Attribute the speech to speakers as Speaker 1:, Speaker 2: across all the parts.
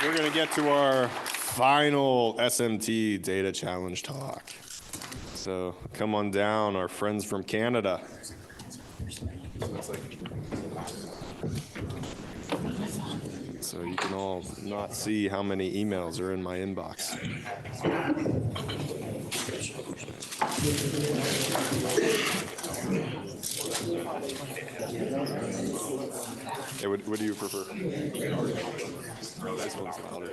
Speaker 1: We're going to get to our final SMT data challenge talk. So come on down, our friends from Canada. So you can all not see how many emails are in my inbox. Hey, what do you prefer? This one's louder.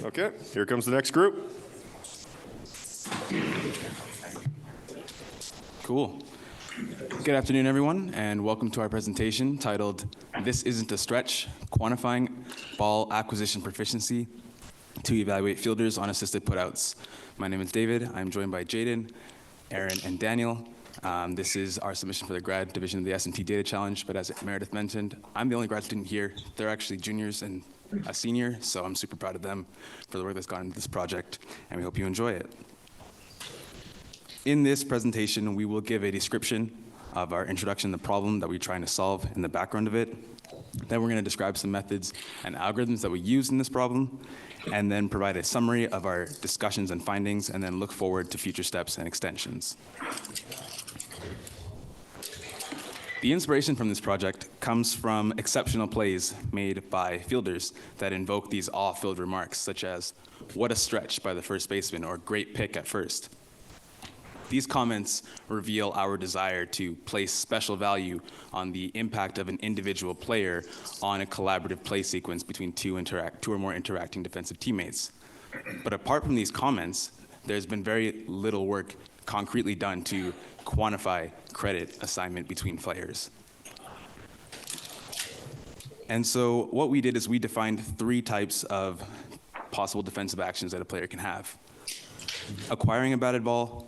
Speaker 1: Okay, here comes the next group.
Speaker 2: Cool. Good afternoon, everyone, and welcome to our presentation titled, This Isn't a Stretch, Quantifying Ball Acquisition Proficiency to Evaluate Fielders on Assisted Putouts. My name is David. I'm joined by Jaden, Aaron, and Daniel. This is our submission for the grad division of the SMT Data Challenge, but as Meredith mentioned, I'm the only grad student here. They're actually juniors and a senior, so I'm super proud of them for the work that's gone into this project, and we hope you enjoy it. In this presentation, we will give a description of our introduction to the problem that we're trying to solve and the background of it. Then we're going to describe some methods and algorithms that we use in this problem, and then provide a summary of our discussions and findings, and then look forward to future steps and extensions. The inspiration from this project comes from exceptional plays made by fielders that invoke these awe-filled remarks, such as, "What a stretch" by the first baseman, or "Great pick at first." These comments reveal our desire to place special value on the impact of an individual player on a collaborative play sequence between two or more interacting defensive teammates. But apart from these comments, there's been very little work concretely done to quantify credit assignment between players. And so what we did is we defined 3 types of possible defensive actions that a player can have: acquiring a batted ball,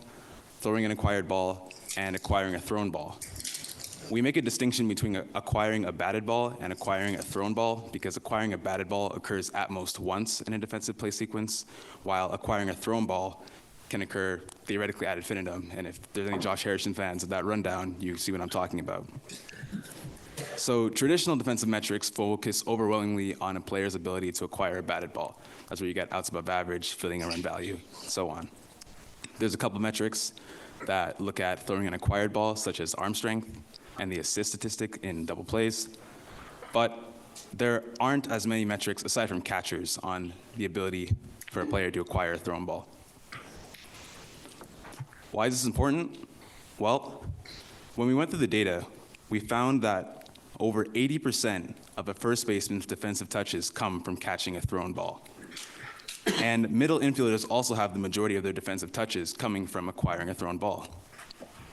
Speaker 2: throwing an acquired ball, and acquiring a thrown ball. We make a distinction between acquiring a batted ball and acquiring a thrown ball because acquiring a batted ball occurs at most once in a defensive play sequence, while acquiring a thrown ball can occur theoretically ad infinitum. And if there's any Josh Harrison fans of that rundown, you see what I'm talking about. So traditional defensive metrics focus overwhelmingly on a player's ability to acquire a batted ball. That's where you get outs above average, fielding and run value, so on. There's a couple metrics that look at throwing an acquired ball, such as arm strength and the assist statistic in double plays. But there aren't as many metrics, aside from catchers, on the ability for a player to acquire a thrown ball. Why is this important? Well, when we went through the data, we found that over 80% of a first baseman's defensive touches come from catching a thrown ball. And middle infielders also have the majority of their defensive touches coming from acquiring a thrown ball.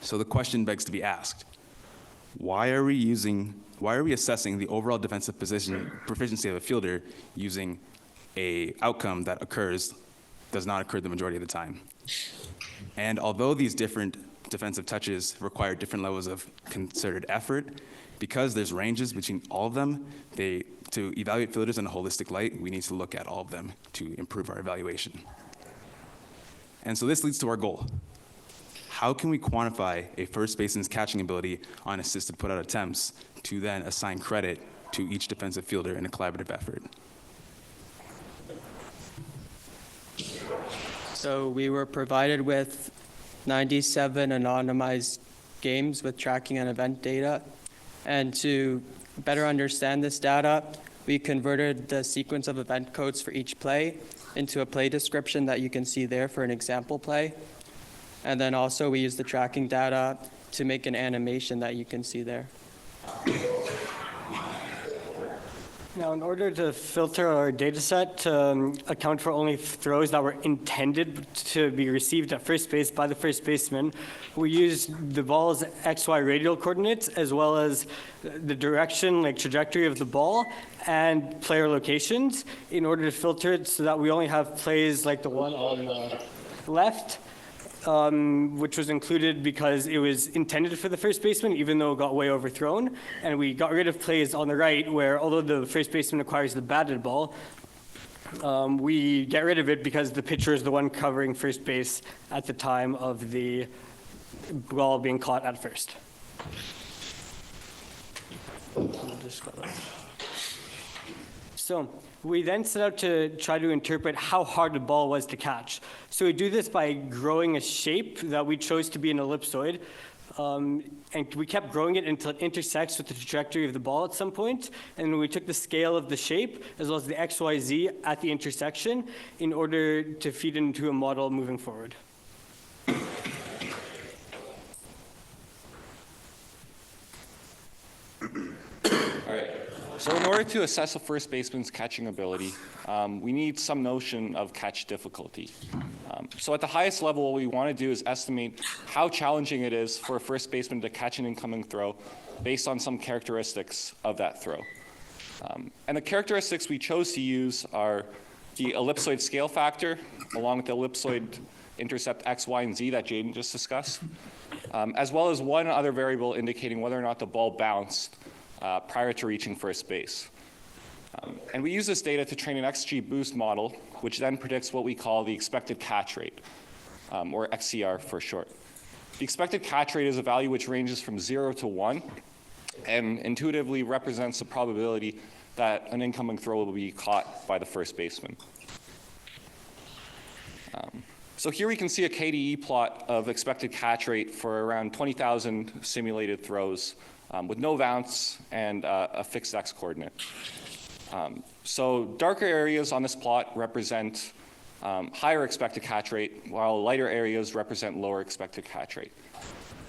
Speaker 2: So the question begs to be asked, why are we assessing the overall defensive proficiency of a fielder using an outcome that does not occur the majority of the time? And although these different defensive touches require different levels of concerted effort, because there's ranges between all of them, to evaluate fielders in a holistic light, we need to look at all of them to improve our evaluation. And so this leads to our goal. How can we quantify a first baseman's catching ability on assisted put-out attempts to then assign credit to each defensive fielder in a collaborative effort?
Speaker 3: So we were provided with 97 anonymized games with tracking and event data. And to better understand this data, we converted the sequence of event codes for each play into a play description that you can see there for an example play. And then also we used the tracking data to make an animation that you can see there.
Speaker 4: Now, in order to filter our data set to account for only throws that were intended to be received at first base by the first baseman, we used the ball's XY radial coordinates as well as the direction, like trajectory of the ball, and player locations in order to filter it so that we only have plays like the one on the left, which was included because it was intended for the first baseman, even though it got way overthrown. And we got rid of plays on the right where, although the first baseman acquires the batted ball, we get rid of it because the pitcher is the one covering first base at the time of the ball being caught at first. So we then set out to try to interpret how hard the ball was to catch. So we do this by growing a shape that we chose to be an ellipsoid. And we kept growing it until it intersects with the trajectory of the ball at some point. And we took the scale of the shape as well as the XYZ at the intersection in order to feed into a model moving forward.
Speaker 5: So in order to assess a first baseman's catching ability, we need some notion of catch difficulty. So at the highest level, what we want to do is estimate how challenging it is for a first baseman to catch an incoming throw based on some characteristics of that throw. And the characteristics we chose to use are the ellipsoid scale factor, along with the ellipsoid intercept x, y, and z that Jaden just discussed, as well as one other variable indicating whether or not the ball bounced prior to reaching first base. And we use this data to train an XG boost model, which then predicts what we call the expected catch rate, or XCR for short. The expected catch rate is a value which ranges from 0 to 1 and intuitively represents the probability that an incoming throw will be caught by the first baseman. So here we can see a KDE plot of expected catch rate for around 20,000 simulated throws with no bounce and a fixed X coordinate. So darker areas on this plot represent higher expected catch rate, while lighter areas represent lower expected catch rate.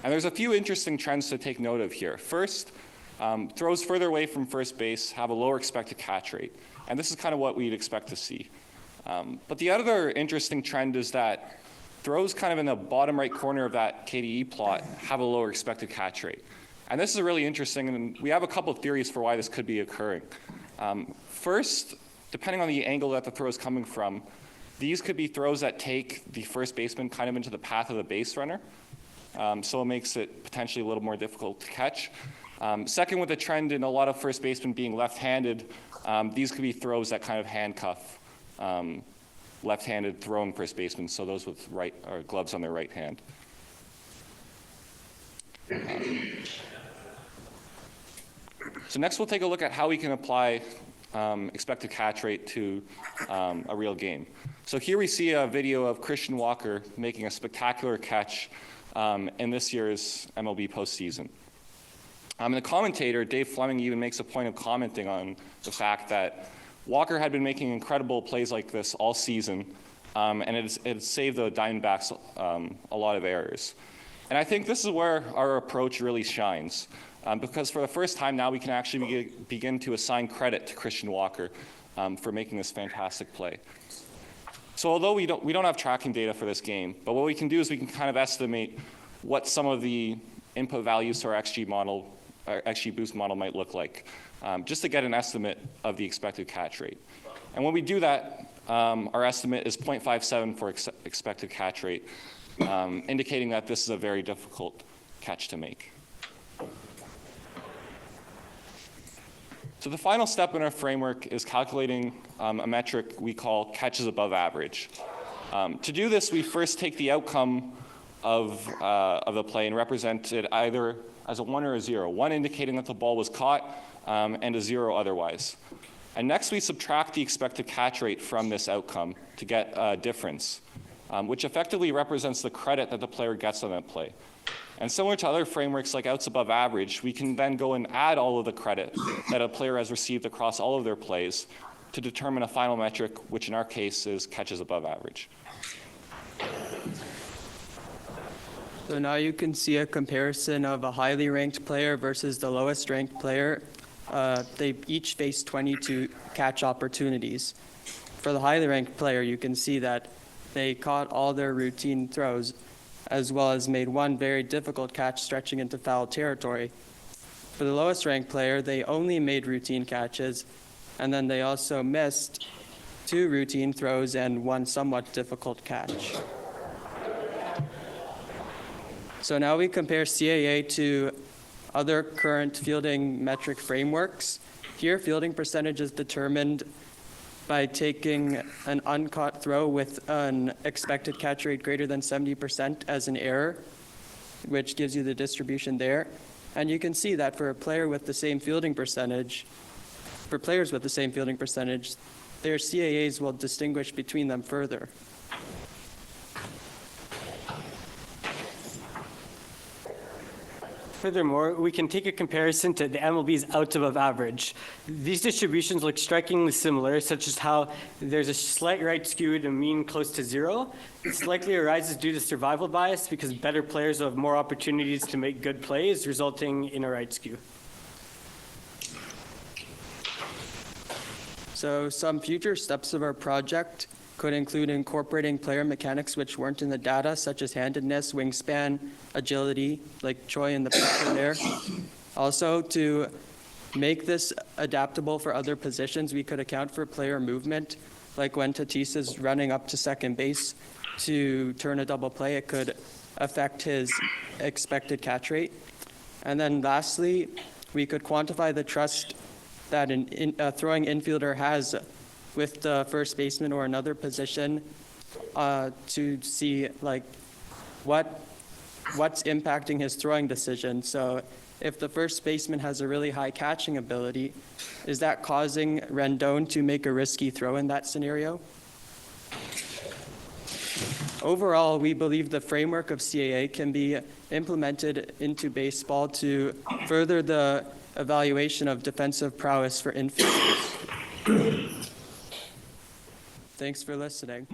Speaker 5: And there's a few interesting trends to take note of here. First, throws further away from first base have a lower expected catch rate, and this is kind of what we'd expect to see. But the other interesting trend is that throws kind of in the bottom right corner of that KDE plot have a lower expected catch rate. And this is really interesting, and we have a couple of theories for why this could be occurring. First, depending on the angle that the throw is coming from, these could be throws that take the first baseman kind of into the path of the base runner, so it makes it potentially a little more difficult to catch. Second, with the trend in a lot of first basemen being left-handed, these could be throws that kind of handcuff left-handed throwing first basemen, so those with right or gloves on their right hand. So next we'll take a look at how we can apply expected catch rate to a real game. So here we see a video of Christian Walker making a spectacular catch in this year's MLB postseason. And the commentator, Dave Fleming, even makes a point of commenting on the fact that Walker had been making incredible plays like this all season, and it saved the Diamondbacks a lot of errors. And I think this is where our approach really shines, because for the first time now we can actually begin to assign credit to Christian Walker for making this fantastic play. So although we don't have tracking data for this game, but what we can do is we can kind of estimate what some of the input values to our XG model, our XG boost model might look like, just to get an estimate of the expected catch rate. And when we do that, our estimate is 0.57 for expected catch rate, indicating that this is a very difficult catch to make. So the final step in our framework is calculating a metric we call catches above average. To do this, we first take the outcome of the play and represent it either as a 1 or a 0, 1 indicating that the ball was caught and a 0 otherwise. And next we subtract the expected catch rate from this outcome to get a difference, which effectively represents the credit that the player gets on that play. And similar to other frameworks like outs above average, we can then go and add all of the credit that a player has received across all of their plays to determine a final metric, which in our case is catches above average.
Speaker 3: So now you can see a comparison of a highly ranked player versus the lowest ranked player. They each face 22 catch opportunities. For the highly ranked player, you can see that they caught all their routine throws, as well as made one very difficult catch stretching into foul territory. For the lowest ranked player, they only made routine catches, and then they also missed 2 routine throws and 1 somewhat difficult catch. So now we compare CAA to other current fielding metric frameworks. Here, fielding percentage is determined by taking an uncaught throw with an expected catch rate greater than 70% as an error, which gives you the distribution there. And you can see that for a player with the same fielding percentage, for players with the same fielding percentage, their CAAs will distinguish between them further.
Speaker 4: Furthermore, we can take a comparison to the MLB's outs above average. These distributions look strikingly similar, such as how there's a slight right skew to mean close to zero. This likely arises due to survival bias because better players will have more opportunities to make good plays, resulting in a right skew.
Speaker 3: So some future steps of our project could include incorporating player mechanics which weren't in the data, such as handedness, wingspan, agility, like Troy in the picture there. Also, to make this adaptable for other positions, we could account for player movement, like when Tatis is running up to second base to turn a double play, it could affect his expected catch rate. And then lastly, we could quantify the trust that a throwing infielder has with the first baseman or another position to see like what's impacting his throwing decision. So if the first baseman has a really high catching ability, is that causing Rendon to make a risky throw in that scenario? Overall, we believe the framework of CAA can be implemented into baseball to further the evaluation of defensive prowess for infielders. Thanks for listening.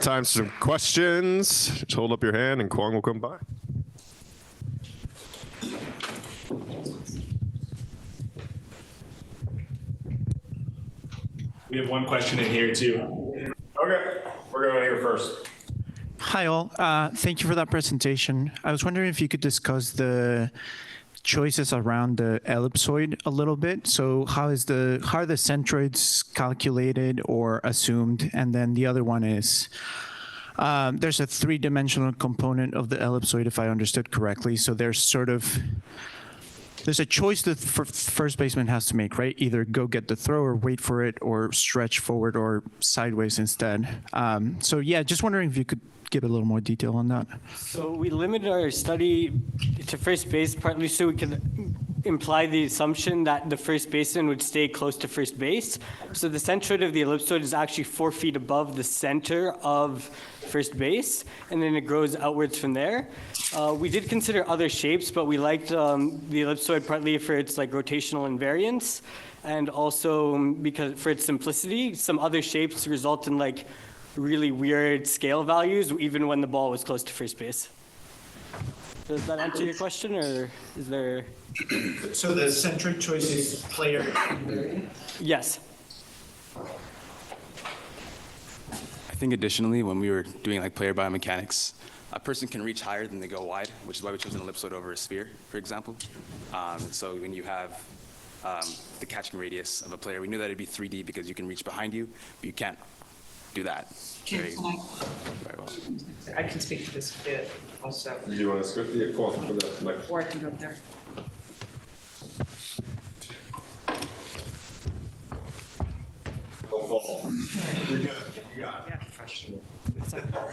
Speaker 1: Time for some questions. Just hold up your hand and Kwong will come by.
Speaker 6: We have one question in here too.
Speaker 1: Okay, we're going to hear first.
Speaker 7: Hi all, thank you for that presentation. I was wondering if you could discuss the choices around the ellipsoid a little bit. So how are the centroids calculated or assumed? And then the other one is, there's a three-dimensional component of the ellipsoid, if I understood correctly. So there's a choice that first baseman has to make, right? Either go get the throw or wait for it or stretch forward or sideways instead. So yeah, just wondering if you could give a little more detail on that.
Speaker 4: So we limited our study to first base partly so we could imply the assumption that the first baseman would stay close to first base. So the centroid of the ellipsoid is actually 4 feet above the center of first base, and then it grows outwards from there. We did consider other shapes, but we liked the ellipsoid partly for its like rotational invariance, and also because for its simplicity. Some other shapes result in like really weird scale values, even when the ball was close to first base. Does that answer your question, or is there?
Speaker 6: So the centric choice is player invariant?
Speaker 4: Yes.
Speaker 2: I think additionally, when we were doing like player biomechanics, a person can reach higher than they go wide, which is why we chose an ellipsoid over a sphere, for example. So when you have the catching radius of a player, we knew that it'd be 3D because you can reach behind you, but you can't do that. Very well.
Speaker 8: I can speak to this bit also,
Speaker 1: Do you want to script the call for the next?
Speaker 8: or I can go up there.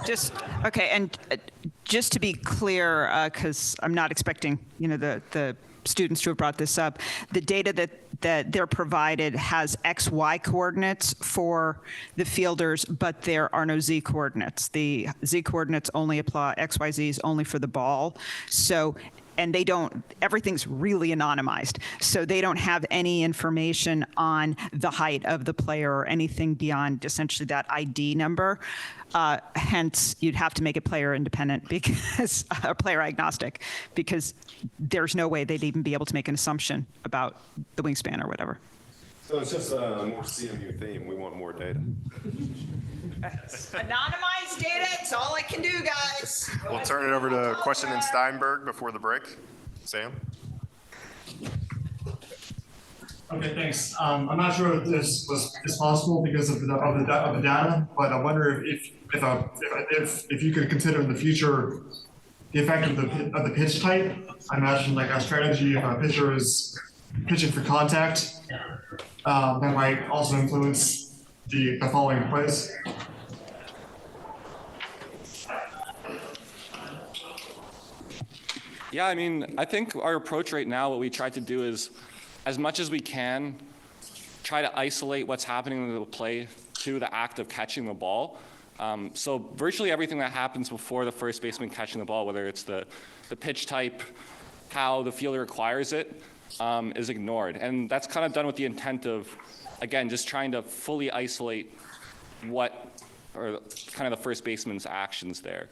Speaker 8: Just, okay, and just to be clear, because I'm not expecting, the students to have brought this up, the data that they're provided has X, Y coordinates for the fielders, but there are no Z coordinates. The Z coordinates only apply, X, Y, Z is only for the ball. So, and everything's really anonymized. So they don't have any information on the height of the player or anything beyond essentially that ID number. Hence, you'd have to make it player independent because, or player agnostic, because there's no way they'd even be able to make an assumption about the wingspan or whatever.
Speaker 1: So it's just a more CMU theme. We want more data.
Speaker 8: Anonymized data, it's all I can do, guys.
Speaker 1: We'll turn it over to question in Steinberg before the break. Sam?
Speaker 6: Okay, thanks. I'm not sure if this is possible because of the data, but I wonder if you could consider in the future the effect of the pitch type. I imagine like a strategy if a pitcher is pitching for contact, that might also influence the following plays.
Speaker 5: Yeah, I mean, I think our approach right now, what we try to do is, as much as we can, try to isolate what's happening in the play to the act of catching the ball. So virtually everything that happens before the first baseman catching the ball, whether it's the pitch type, how the fielder acquires it, is ignored. And that's kind of done with the intent of, again, just trying to fully isolate what, or kind of the first baseman's actions there.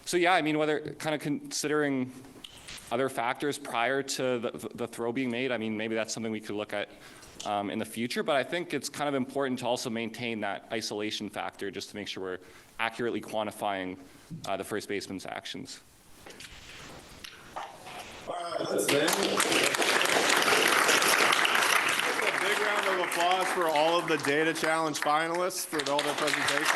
Speaker 5: So yeah, I mean, whether kind of considering other factors prior to the throw being made, I mean, maybe that's something we could look at in the future, but I think it's kind of important to also maintain that isolation factor just to make sure we're accurately quantifying the first baseman's actions.
Speaker 1: All right, that's it. A big round of applause for all of the data challenge finalists for all their presentations.